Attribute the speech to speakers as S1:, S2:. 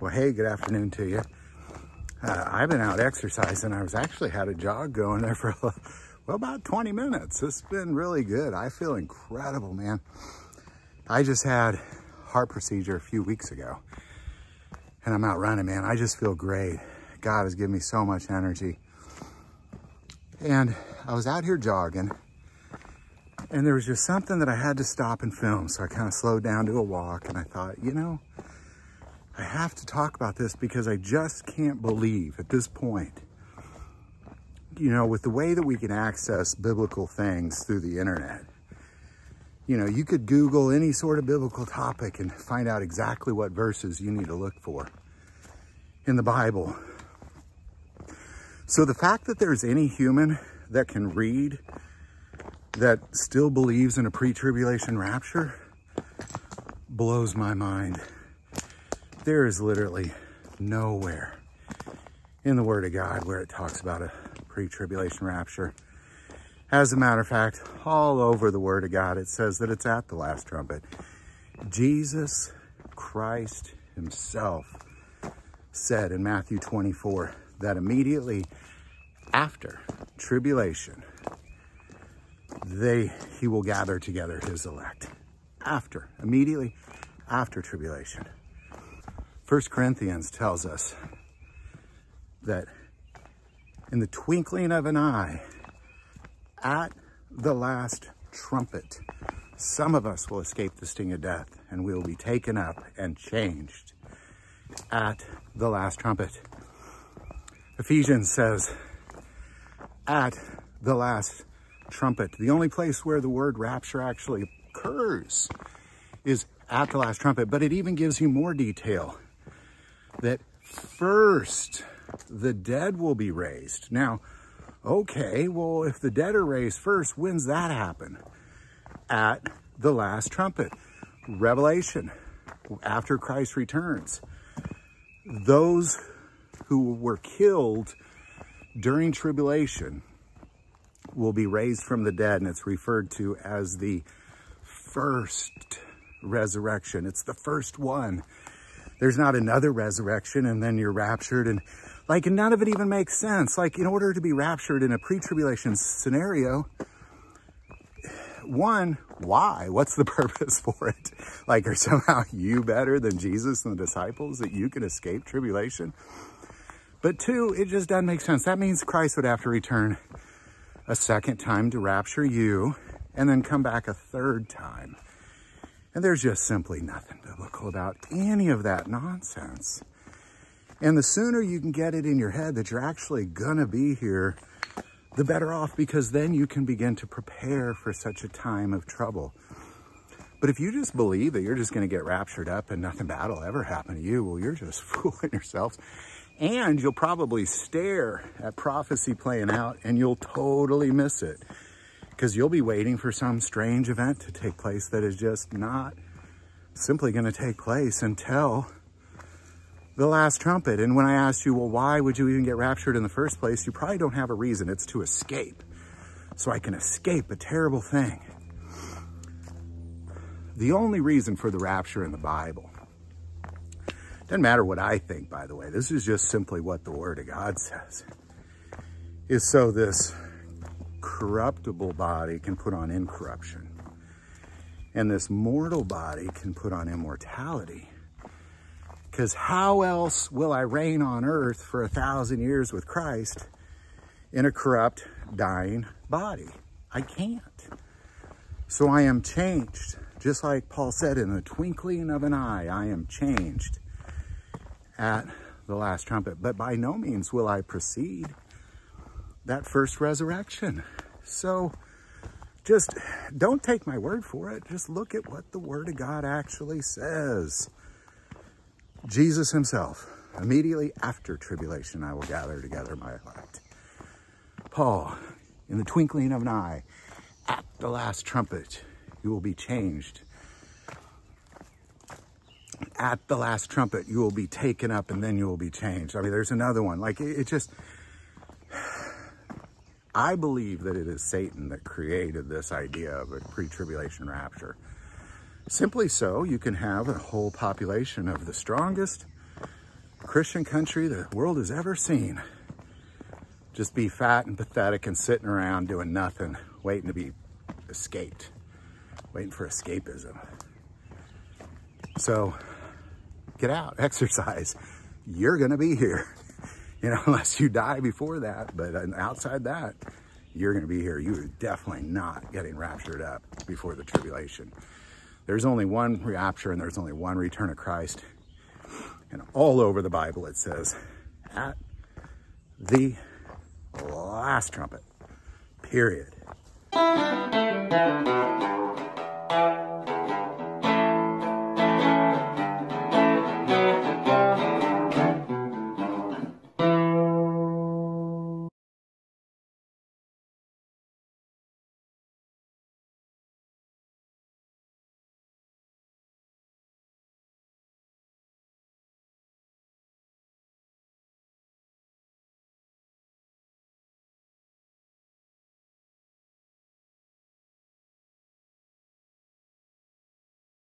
S1: Well, hey, good afternoon to you. I've been out exercising. I was actually had a jog going there for, well, about 20 minutes. It's been really good. I feel incredible, man. I just had heart procedure a few weeks ago and I'm out running, man. I just feel great. God has given me so much energy. And I was out here jogging and there was just something that I had to stop and film. So I kind of slowed down to a walk and I thought, you know, I have to talk about this because I just can't believe at this point, you know, with the way that we can access biblical things through the internet. You know, you could Google any sort of biblical topic and find out exactly what verses you need to look for in the Bible. So the fact that there's any human that can read that still believes in a pre-tribulation rapture blows my mind. There is literally nowhere in the Word of God where it talks about a pre-tribulation rapture. As a matter of fact, all over the Word of God, it says that it's at the last trumpet. Jesus Christ himself said in Matthew 24 that immediately after tribulation, he will gather together his elect. Immediately after tribulation. 1 Corinthians tells us that in the twinkling of an eye, at the last trumpet, some of us will escape the sting of death and we will be taken up and changed at the last trumpet. Ephesians says, at the last trumpet. The only place where the word rapture actually occurs is at the last trumpet, but it even gives you more detail that first the dead will be raised. Now, okay, well, if the dead are raised first, when's that happen? At the last trumpet. Revelation, after Christ returns. Those who were killed during tribulation will be raised from the dead, and it's referred to as the first resurrection. It's the first one. There's not another resurrection and then you're raptured, and like none of it even makes sense. Like, in order to be raptured in a pre-tribulation scenario, one, why? What's the purpose for it? Like, are somehow you better than Jesus and the disciples that you can escape tribulation? But two, it just doesn't make sense. That means Christ would have to return a second time to rapture you and then come back a third time. And there's just simply nothing biblical about any of that nonsense. And the sooner you can get it in your head that you're actually gonna be here, the better off, because then you can begin to prepare for such a time of trouble. But if you just believe that you're just gonna get raptured up and nothing bad will ever happen to you, well, you're just fooling yourselves. And you'll probably stare at prophecy playing out and you'll totally miss it, because you'll be waiting for some strange event to take place that is just not simply going to take place until the last trumpet. And when I asked you, well, why would you even get raptured in the first place? You probably don't have a reason. It's to escape. So I can escape a terrible thing. The only reason for the rapture in the Bible, doesn't matter what I think, by the way, this is just simply what the Word of God says, is so this corruptible body can put on incorruption, and this mortal body can put on immortality. Because how else will I reign on earth for 1,000 years with Christ in a corrupt, dying body? I can't. So I am changed. Just like Paul said, in the twinkling of an eye, I am changed at the last trumpet. But by no means will I precede that first resurrection. So just don't take my word for it. Just look at what the Word of God actually says. Jesus himself, immediately after tribulation, I will gather together my elect. Paul, in the twinkling of an eye, at the last trumpet, you will be changed. At the last trumpet, you will be taken up and then you will be changed. I mean, there's another one. Like, it just, I believe that it is Satan that created this idea of a pre-tribulation rapture. Simply so, you can have a whole population of the strongest Christian country the world has ever seen. Just be fat and pathetic and sitting around doing nothing, waiting to be escaped, waiting for escapism. So get out, exercise. You're gonna be here, you know, unless you die before that. But outside that, you're gonna be here. You're definitely not getting raptured up before the tribulation. There's only one rapture and there's only one return of Christ. And all over the Bible it says, at the last trumpet, period.